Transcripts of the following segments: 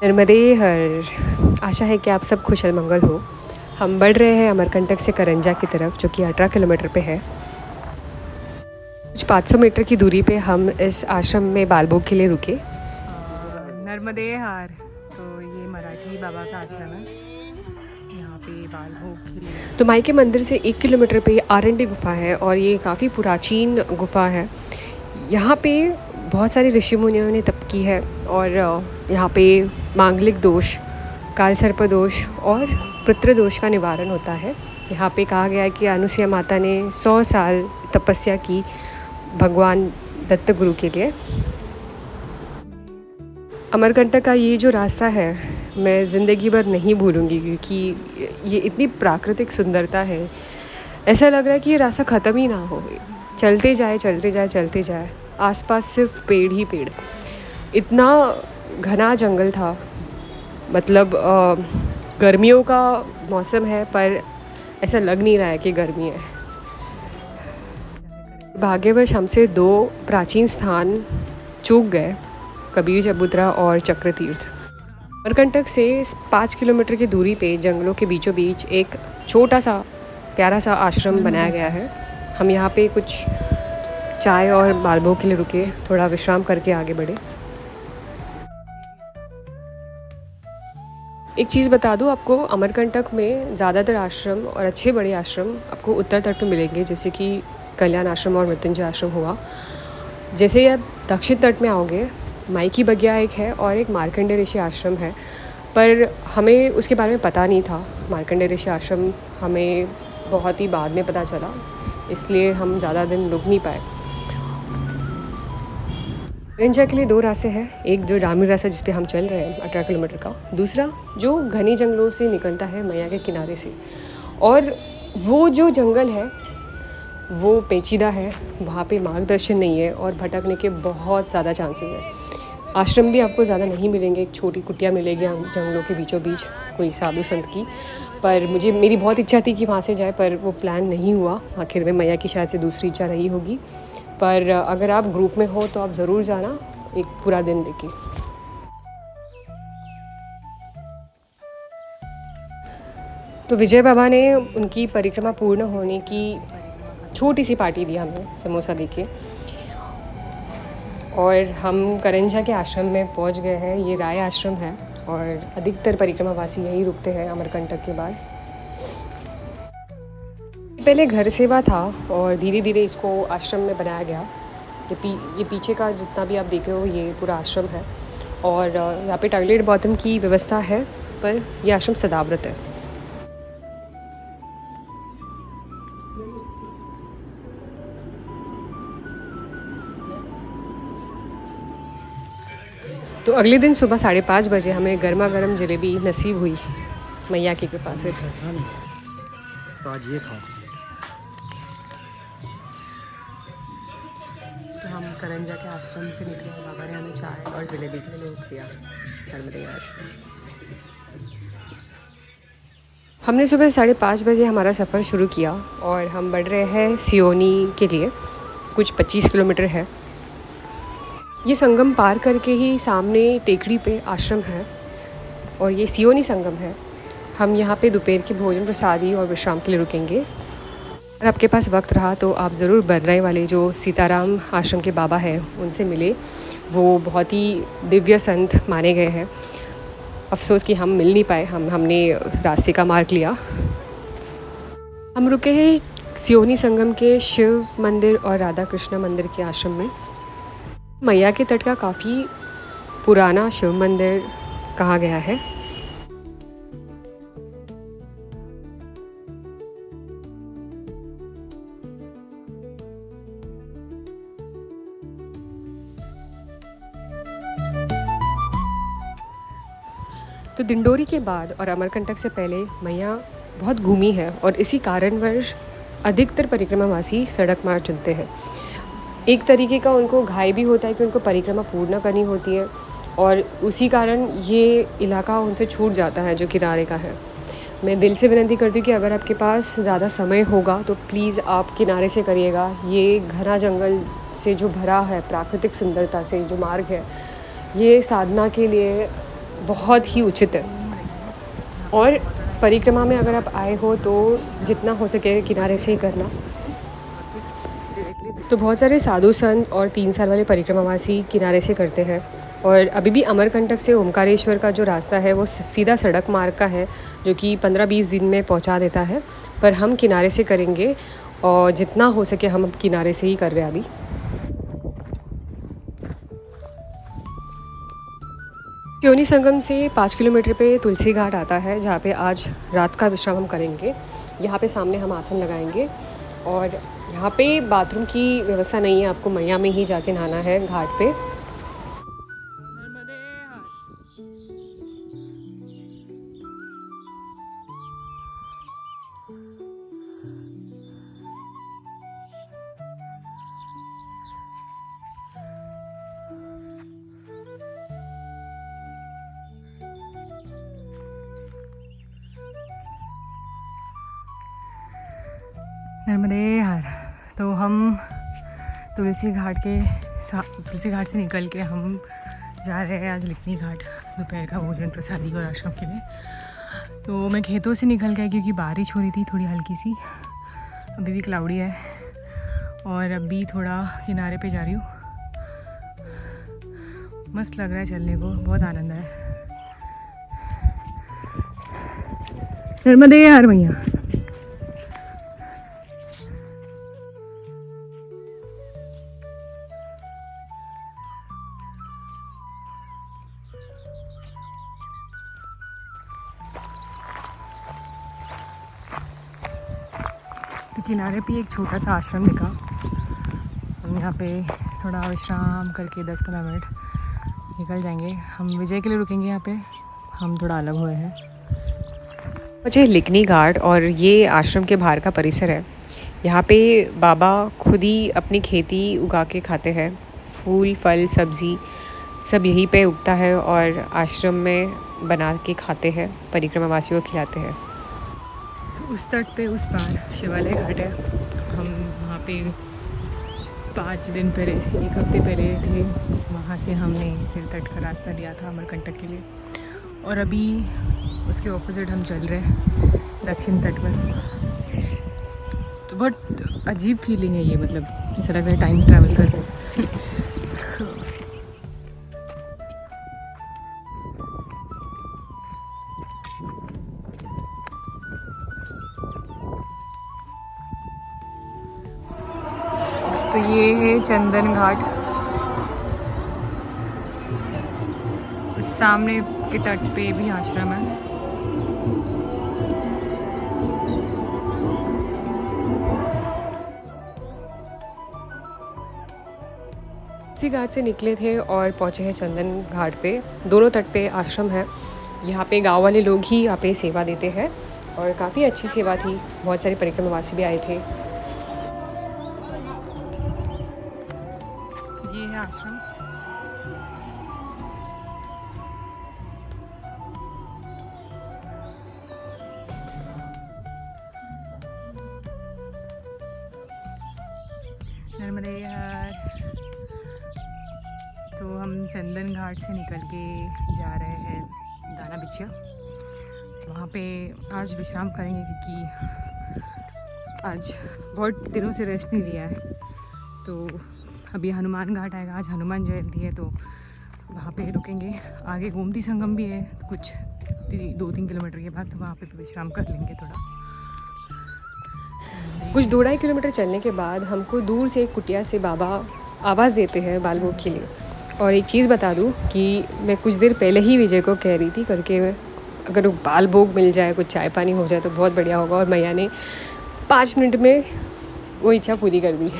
नर्मदे हर। आशा है कि आप सब कुशल मंगल हो। हम बढ़ रहे हैं अमरकंटक से करंजा की तरफ, जो कि 18 किलोमीटर पे है। कुछ 500 मीटर की दूरी पे हम इस आश्रम में बालभोग के लिए रुके। नर्मदे हार, तो ये मराठी बाबा का आश्रम है। यहाँ पे बालभोग के लिए तो माई के मंदिर से 1 किलोमीटर पे आरंडी गुफा है और ये काफ़ी प्राचीन गुफा है। यहाँ पे बहुत सारे ऋषि मुनियों ने तप की है और यहाँ पे मांगलिक दोष, काल सर्प दोष और पुत्र दोष का निवारण होता है। यहाँ पे कहा गया है कि अनुसुईया माता ने 100 साल तपस्या की भगवान दत्त गुरु के लिए। अमरकंटक का ये जो रास्ता है मैं ज़िंदगी भर नहीं भूलूंगी, क्योंकि ये इतनी प्राकृतिक सुंदरता है। ऐसा लग रहा है कि ये रास्ता ख़त्म ही ना हो, चलते जाए चलते जाए चलते जाए। आसपास सिर्फ पेड़ ही पेड़, इतना घना जंगल था। मतलब गर्मियों का मौसम है पर ऐसा लग नहीं रहा है कि गर्मी है। भाग्यवश हमसे 2 प्राचीन स्थान चूक गए, कबीर चबूतरा और चक्र तीर्थ। अमरकंटक से 5 किलोमीटर की दूरी पे जंगलों के बीचों बीच एक छोटा सा प्यारा सा आश्रम बनाया गया है। हम यहाँ पे कुछ चाय और बालभोग के लिए रुके, थोड़ा विश्राम करके आगे बढ़े। एक चीज़ बता दूँ आपको, अमरकंटक में ज़्यादातर आश्रम और अच्छे बड़े आश्रम आपको उत्तर तट में मिलेंगे, जैसे कि कल्याण आश्रम और मृत्युंजय आश्रम हुआ। जैसे ही आप दक्षिण तट में आओगे, माई की बगिया एक है और एक मार्कंडेय ऋषि आश्रम है, पर हमें उसके बारे में पता नहीं था। मार्कंडेय ऋषि आश्रम हमें बहुत ही बाद में पता चला, इसलिए हम ज़्यादा दिन रुक नहीं पाए। करंजा के लिए 2 रास्ते हैं, एक जो ग्रामीण रास्ता जिस पे हम चल रहे हैं 18 किलोमीटर का, दूसरा जो घने जंगलों से निकलता है मैया के किनारे से। और वो जो जंगल है वो पेचीदा है, वहाँ पे मार्गदर्शन नहीं है और भटकने के बहुत ज़्यादा चांसेस हैं। आश्रम भी आपको ज़्यादा नहीं मिलेंगे, एक छोटी कुटिया मिलेगी जंगलों के बीचों बीच कोई साधु संत की। पर मेरी बहुत इच्छा थी कि वहाँ से जाए, पर वो प्लान नहीं हुआ। आखिर में मैया की शायद से दूसरी इच्छा रही होगी। पर अगर आप ग्रुप में हो तो आप ज़रूर जाना, एक पूरा दिन देके। तो विजय बाबा ने उनकी परिक्रमा पूर्ण होने की छोटी सी पार्टी दी हमें, समोसा देके। और हम करंजा के आश्रम में पहुंच गए हैं। ये राय आश्रम है और अधिकतर परिक्रमावासी यहीं रुकते हैं अमरकंटक के बाद। पहले घर सेवा था और धीरे धीरे इसको आश्रम में बनाया गया। ये पीछे का जितना भी आप देख रहे हो ये पूरा आश्रम है और यहाँ पे टॉयलेट बाथरूम की व्यवस्था है, पर यह आश्रम सदाव्रत है। तो अगले दिन सुबह 5:30 बजे हमें गर्मा गर्म जलेबी नसीब हुई मैया की कृपा से। तो आज ये खाओ। तो हम करंजा के आश्रम से निकले, बाबा ने हमें चाय और जलेबी के लिए रोक दिया। नर्मदे यार। हमने सुबह 5:30 बजे हमारा सफ़र शुरू किया और हम बढ़ रहे हैं सियोनी के लिए, कुछ 25 किलोमीटर है। ये संगम पार करके ही सामने टेकड़ी पे आश्रम है और ये सियोनी संगम है। हम यहाँ पे दोपहर की भोजन प्रसादी और विश्राम के लिए रुकेंगे। अगर आपके पास वक्त रहा तो आप ज़रूर बर्राई वाले जो सीताराम आश्रम के बाबा हैं उनसे मिले। वो बहुत ही दिव्य संत माने गए हैं। अफसोस कि हम मिल नहीं पाए, हमने रास्ते का मार्ग लिया। हम रुके हैं सियोनी संगम के शिव मंदिर और राधा कृष्ण मंदिर के आश्रम में। मैया के तट का काफ़ी पुराना शिव मंदिर कहा गया है। तो दिंडोरी के बाद और अमरकंटक से पहले मैया बहुत घूमी है और इसी कारणवश अधिकतर परिक्रमावासी सड़क मार्ग चुनते हैं। एक तरीके का उनको घाय भी होता है कि उनको परिक्रमा पूर्ण करनी होती है और उसी कारण ये इलाका उनसे छूट जाता है जो किनारे का है। मैं दिल से विनती करती हूँ कि अगर आपके पास ज़्यादा समय होगा तो प्लीज़ आप किनारे से करिएगा। ये घना जंगल से जो भरा है, प्राकृतिक सुंदरता से जो मार्ग है, ये साधना के लिए बहुत ही उचित है। और परिक्रमा में अगर आप आए हो तो जितना हो सके किनारे से ही करना। तो बहुत सारे साधु संत और 3 साल वाले परिक्रमावासी किनारे से करते हैं। और अभी भी अमरकंटक से ओमकारेश्वर का जो रास्ता है वो सीधा सड़क मार्ग का है, जो कि 15-20 दिन में पहुंचा देता है। पर हम किनारे से करेंगे और जितना हो सके हम किनारे से ही कर रहे हैं अभी। सियोनी संगम से 5 किलोमीटर पे तुलसी घाट आता है, जहाँ पे आज रात का विश्राम हम करेंगे। यहाँ पे सामने हम आसन लगाएंगे और यहाँ पे बाथरूम की व्यवस्था नहीं है, आपको मैया में ही जाके नहाना है घाट पे। नर्मदे हर। तो हम तुलसी घाट से निकल के हम जा रहे हैं आज लिखनी घाट दोपहर का भोजन प्रसादी और आश्रम के लिए। तो मैं खेतों से निकल गया क्योंकि बारिश हो रही थी थोड़ी हल्की सी, अभी भी क्लाउडी है और अभी थोड़ा किनारे पे जा रही हूँ। मस्त लग रहा है चलने को, बहुत आनंद है। नर्मदे हर भैया। किनारे पे एक छोटा सा आश्रम दिखा, हम यहाँ पे थोड़ा विश्राम करके 10-15 मिनट निकल जाएंगे। हम विजय के लिए रुकेंगे यहाँ पे, हम थोड़ा अलग हुए हैं। मुझे लिखनी घाट और ये आश्रम के बाहर का परिसर है। यहाँ पे बाबा खुद ही अपनी खेती उगा के खाते हैं, फूल फल सब्ज़ी सब यहीं पे उगता है और आश्रम में बना के खाते हैं, परिक्रमावासियों को खिलाते हैं। उस तट पे उस पार शिवालय घाट है। हम वहाँ पे 5 दिन पहले, 1 हफ्ते पहले थे। वहाँ से हमने फिर तट का रास्ता लिया था अमरकंटक के लिए और अभी उसके ऑपोजिट हम चल रहे हैं दक्षिण तट पर। तो बहुत अजीब फीलिंग है ये, मतलब ऐसा लग रहा है टाइम ट्रैवल कर रहे हैं। तो ये है चंदन घाट, उस सामने के तट पे भी आश्रम है। इसी घाट से निकले थे और पहुँचे हैं चंदन घाट पे। दोनों तट पे आश्रम है। यहाँ पे गांव वाले लोग ही यहाँ पे सेवा देते हैं और काफ़ी अच्छी सेवा थी। बहुत सारे परिक्रमावासी भी आए थे। ये है आश्रम। नर्मदे हर। तो हम चंदन घाट से निकल के जा रहे हैं दाना बिछिया। वहाँ पे आज विश्राम करेंगे क्योंकि आज बहुत दिनों से रेस्ट नहीं लिया है। तो अभी हनुमान घाट आएगा, आज हनुमान जयंती है तो वहाँ पे रुकेंगे। आगे गोमती संगम भी है कुछ 2-3 किलोमीटर के बाद, तो वहाँ पे विश्राम कर लेंगे थोड़ा। कुछ 2-2.5 किलोमीटर चलने के बाद हमको दूर से एक कुटिया से बाबा आवाज़ देते हैं बाल भोग के लिए। और एक चीज़ बता दूं कि मैं कुछ देर पहले ही विजय को कह रही थी करके, अगर वो बाल भोग मिल जाए, कुछ चाय पानी हो जाए तो बहुत बढ़िया होगा। और मैया ने 5 मिनट में वो इच्छा पूरी कर दी।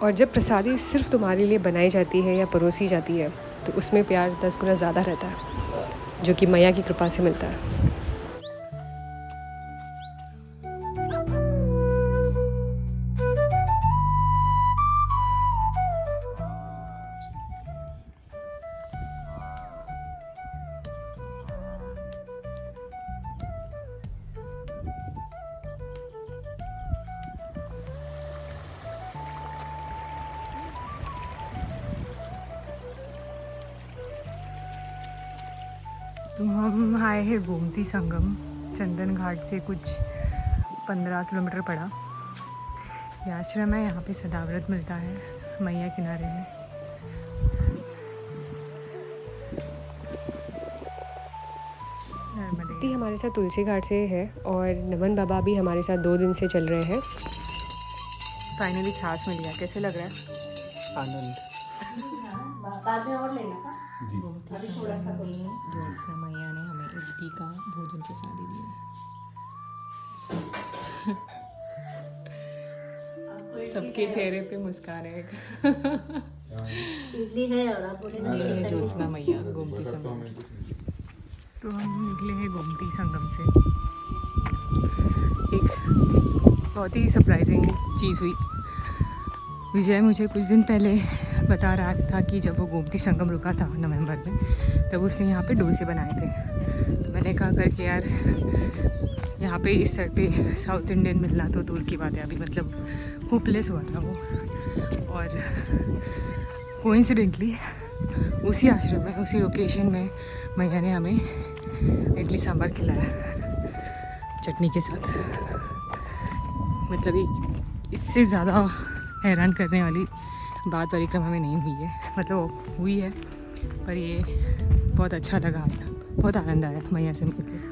और जब प्रसादी सिर्फ तुम्हारे लिए बनाई जाती है या परोसी जाती है तो उसमें प्यार 10 गुना ज़्यादा रहता है, जो कि मैया की कृपा से मिलता है। तो हम आए हैं गोमती संगम, चंदन घाट से कुछ 15 किलोमीटर पड़ा। ये आश्रम है, यहाँ पे सदाव्रत मिलता है मैया किनारे में। ती हमारे साथ तुलसी घाट से है और नमन बाबा भी हमारे साथ 2 दिन से चल रहे हैं। फाइनली छाछ मिल गया। कैसे लग रहा है? आनंद। ज्योत्सना मैया ने हमें इडली का भोजन प्रसादी दिया। सबके चेहरे पे मुस्कान है। इडली है और आप बोले ना ये है ज्योत्सना मैया गोमती संगम। तो हम निकले हैं गोमती संगम से। एक बहुत ही सरप्राइजिंग चीज़ हुई। विजय मुझे कुछ दिन पहले बता रहा था कि जब वो गोमती संगम रुका था नवंबर में, तब उसने यहाँ पे डोसे बनाए थे। तो मैंने कहा करके यार यहाँ पे इस साइड पे साउथ इंडियन मिलना तो दूर की बात है, अभी मतलब होपलेस हुआ था वो। और कोइंसिडेंटली उसी आश्रम में, उसी लोकेशन में मैया ने हमें इडली सांभर खिलाया चटनी के साथ। मतलब इससे ज़्यादा हैरान करने वाली बात परिक्रमा में नहीं हुई है। मतलब हुई है, पर ये बहुत अच्छा लगा आज। बहुत आनंद आया मैया से मिलकर।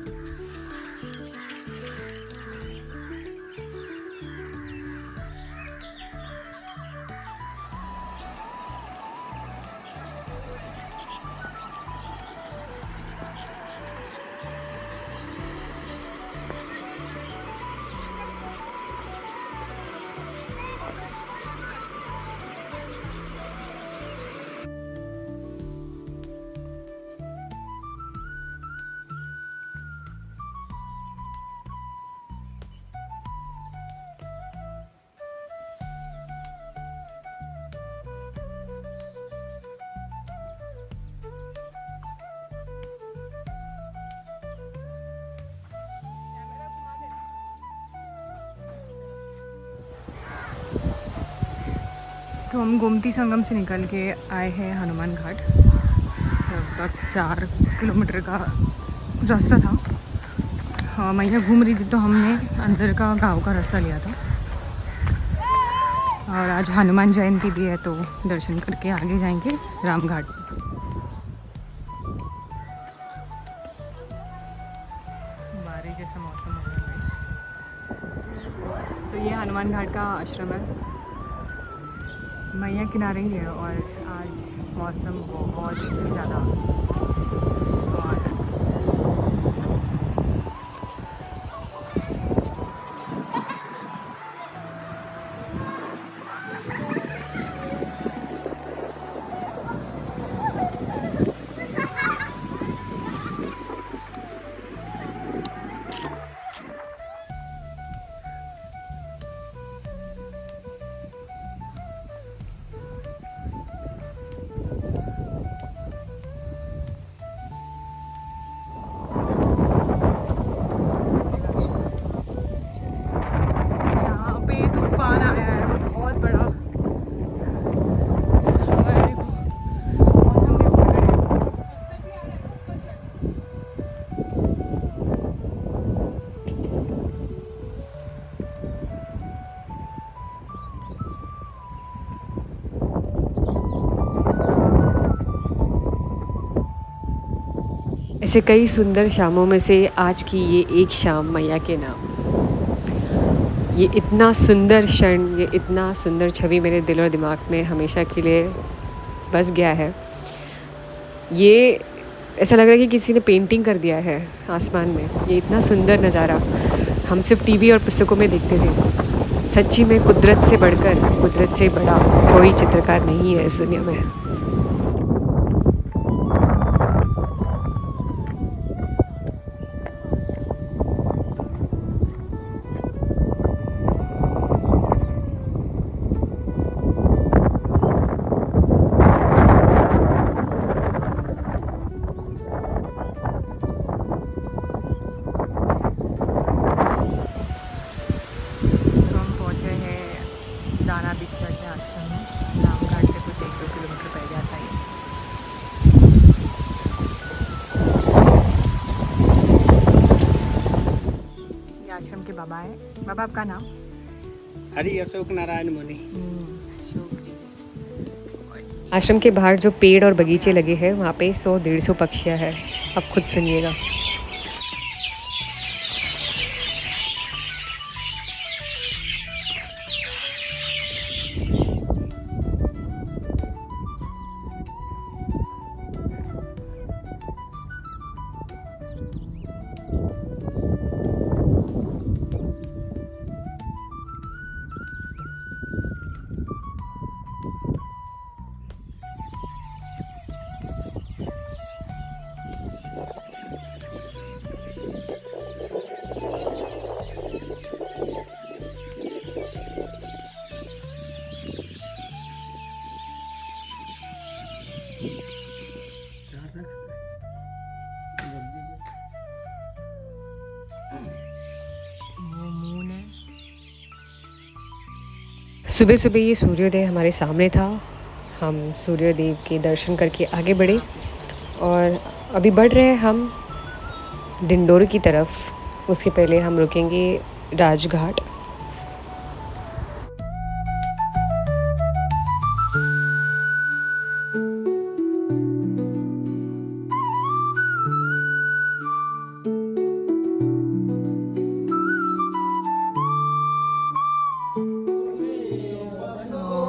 तो हम गोमती संगम से निकल के आए हैं हनुमान घाट। लगभग 4 किलोमीटर का रास्ता था। हाँ, मैया घूम रही थी तो हमने अंदर का गांव का रास्ता लिया था। और आज हनुमान जयंती भी है तो दर्शन करके आगे जाएंगे राम घाट। बारिश जैसा मौसम हो रहा है वैसे। तो ये हनुमान घाट का आश्रम है, मैया किनारे ही है। और आज मौसम बहुत ही ज़्यादा सुहाना है। तूफान आया है बहुत बड़ा। हवा देखो, मौसम देखो। ऐसे कई सुंदर शामों में से आज की ये एक शाम मैया के नाम। ये इतना सुंदर क्षण, ये इतना सुंदर छवि मेरे दिल और दिमाग में हमेशा के लिए बस गया है। ये ऐसा लग रहा है कि किसी ने पेंटिंग कर दिया है आसमान में। ये इतना सुंदर नज़ारा हम सिर्फ टीवी और पुस्तकों में देखते थे। सच्ची में कुदरत से बढ़कर, कुदरत से बड़ा कोई चित्रकार नहीं है इस दुनिया में। दाना बिछा के आश्रम में रामघाट से कुछ 1-2 किलोमीटर बाबा है। बाबा आपका नाम? हरि अशोक नारायण मुनि। अशोक जी। आश्रम के बाहर जो पेड़ और बगीचे लगे हैं वहाँ पे 100-150 पक्षियाँ हैं। आप खुद सुनिएगा। वो मून है। सुबह सुबह ये सूर्योदय हमारे सामने था। हम सूर्यदेव के दर्शन करके आगे बढ़े और अभी बढ़ रहे हैं हम डिंडोर की तरफ। उसके पहले हम रुकेंगे राजघाट।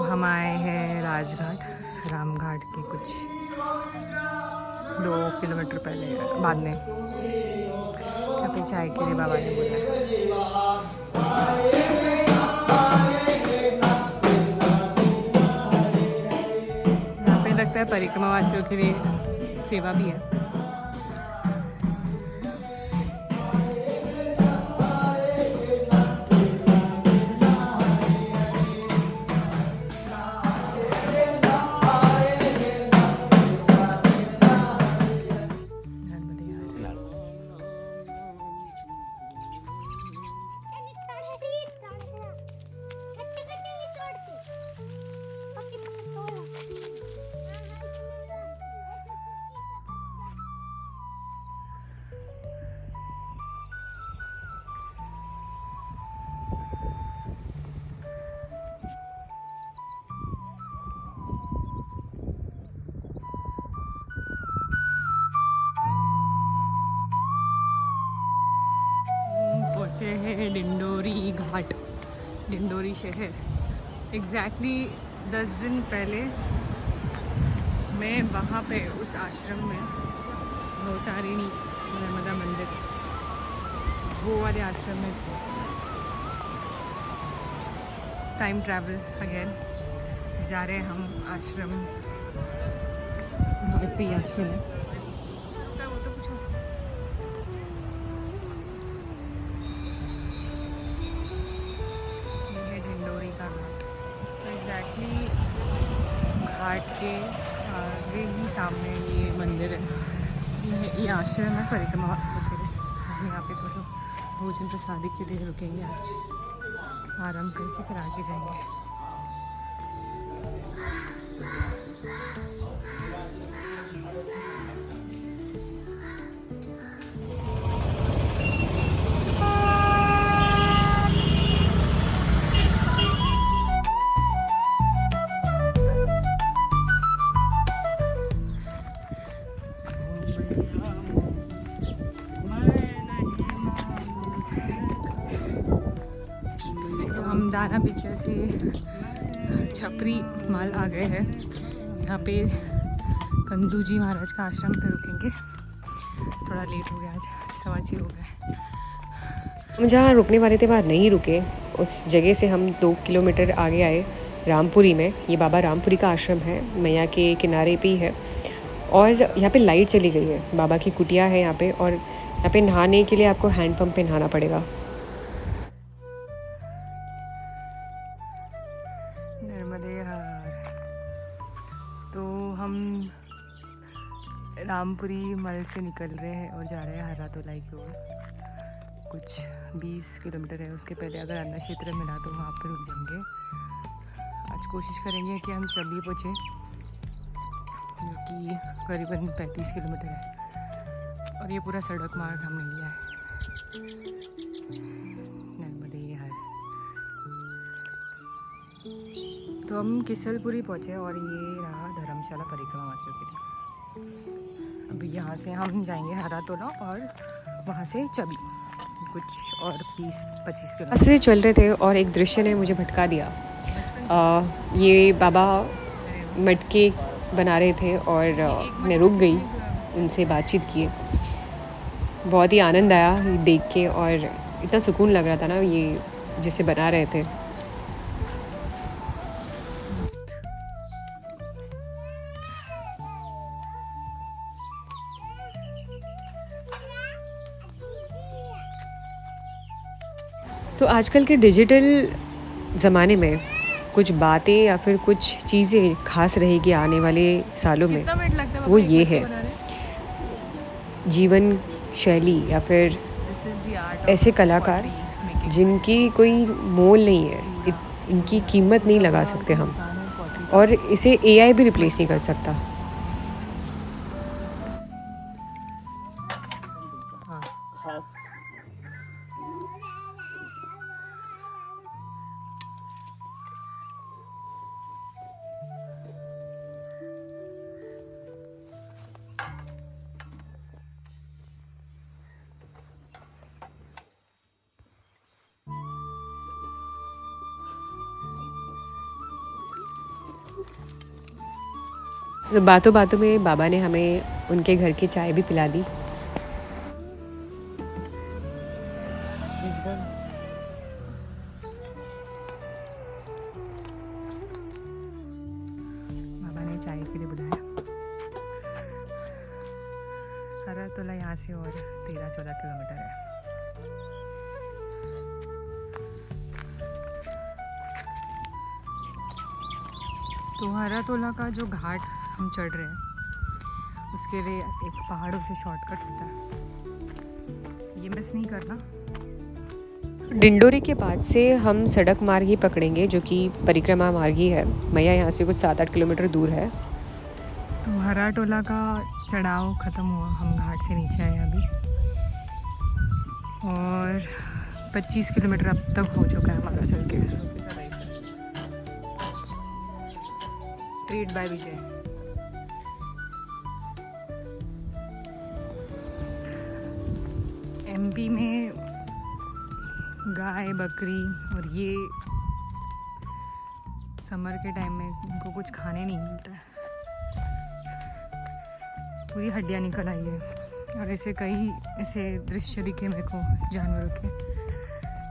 हम आए हैं राजघाट, रामघाट के कुछ 2 किलोमीटर पहले बाद में। यहाँ पे चाय के लिए बाबा ने बोला है। यहाँ पे लगता है परिक्रमा वासियों के लिए सेवा भी है। पहुँचे हैं डिंडोरी घाट, डिंडोरी शहर। एग्जैक्टली 10 दिन पहले मैं वहाँ पे उस आश्रम में भवतारिणी नर्मदा मंदिर, वो वाले आश्रम में थे। Time travel again. जा रहे हैं हम आश्रम, भारतीय आश्रम है। वो तो पूछो। ये है डिंडोरी का घाट। तो एग्जैक्टली घाट के आगे ही सामने ये मंदिर है। ये आश्रम है परिक्रमा वासियों के लिए। हम यहाँ पे थोड़ा भोजन प्रसादी के लिए रुकेंगे आज, आराम करके फिर आगे जाएंगे। हम दाना पीछे से छपरी माल आ गए हैं। यहाँ पे कंदू जी महाराज का आश्रम पे रुकेंगे। थोड़ा लेट हो गया, आज 6:15 हो गए। हम जहाँ रुकने वाले थे वहाँ नहीं रुके। उस जगह से हम 2 किलोमीटर आगे आए रामपुरी में। ये बाबा रामपुरी का आश्रम है, मैया के किनारे पे ही है। और यहाँ पे लाइट चली गई है, बाबा की कुटिया है यहाँ पे। और यहाँ पे नहाने के लिए आपको हैंडपम्प पे नहाना पड़ेगा। नर्मदे हर। तो हम रामपुरी मल से निकल रहे हैं और जा रहे हैं हर्रातोलाई की ओर। कुछ 20 किलोमीटर है। उसके पहले अगर अन्न क्षेत्र मिला तो वहाँ पर रुक जाएंगे। आज कोशिश करेंगे कि हम चबी पहुँचे, जो कि करीबन 35 किलोमीटर है। और ये पूरा सड़क मार्ग हमने लिया है। तो हम किसलपुरी पहुँचे और ये रहा धर्मशाला परिक्रमा वासियों के लिए। अभी यहाँ से हम जाएंगे हरातोला और वहाँ से चबी, कुछ और 20-25 किलोमीटर। रास्ते से चल रहे थे और एक दृश्य ने मुझे भटका दिया। ये बाबा मटके बना रहे थे और मैं रुक गई, उनसे बातचीत किए। बहुत ही आनंद आया देख के और इतना सुकून लग रहा था ना, ये जैसे बना रहे थे। तो आजकल के डिजिटल ज़माने में कुछ बातें या फिर कुछ चीज़ें खास रहेगी आने वाले सालों में, वो ये है जीवन शैली या फिर ऐसे कलाकार जिनकी कोई मोल नहीं है, इनकी कीमत नहीं लगा सकते हम, और इसे एआई भी रिप्लेस नहीं कर सकता। तो बातों बातों में बाबा ने हमें उनके घर की चाय भी पिला दी। बाबा ने चाय के लिए बुलाया। हरातोला यहाँ से और 13-14 किलोमीटर है। तो हरातोला का जो घाट हम चढ़ रहे हैं उसके लिए एक पहाड़ों से शॉर्टकट होता है, ये मिस नहीं करना। डिंडोरी के बाद से हम सड़क मार्ग ही पकड़ेंगे, जो कि परिक्रमा मार्ग ही है। मैया यहाँ से कुछ 7-8 किलोमीटर दूर है। तो हरातोला का चढ़ाव ख़त्म हुआ, हम घाट से नीचे आए अभी, और 25 किलोमीटर अब तक हो चुका है हमारा चल के। ट्रीट बाय विजय। एमपी में गाय बकरी और ये समर के टाइम में इनको कुछ खाने नहीं मिलता है, पूरी हड्डियाँ निकल आई है। और ऐसे कई ऐसे दृश्य दिखे मेरे को जानवरों के।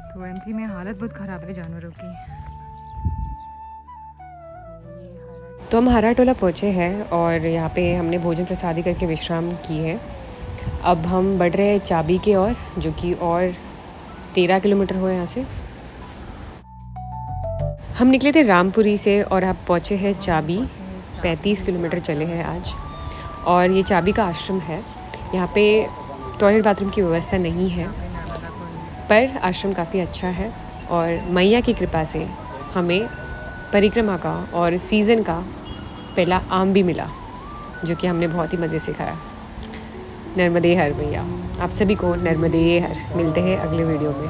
तो एमपी में हालत बहुत ख़राब है जानवरों की। तो हम हरातोला पहुँचे हैं और यहाँ पे हमने भोजन प्रसादी करके विश्राम की है। अब हम बढ़ रहे हैं चाबी की ओर, जो कि और 13 किलोमीटर हो यहाँ से। हम निकले थे रामपुरी से और अब पहुँचे हैं चाबी। 35 किलोमीटर चले हैं आज। और ये चाबी का आश्रम है। यहाँ पे टॉयलेट बाथरूम की व्यवस्था नहीं है, पर आश्रम काफ़ी अच्छा है। और मैया की कृपा से हमें परिक्रमा का और सीज़न का पहला आम भी मिला, जो कि हमने बहुत ही मज़े से खाया। नर्मदे हर मैया। आप सभी को नर्मदे हर। मिलते हैं अगले वीडियो में।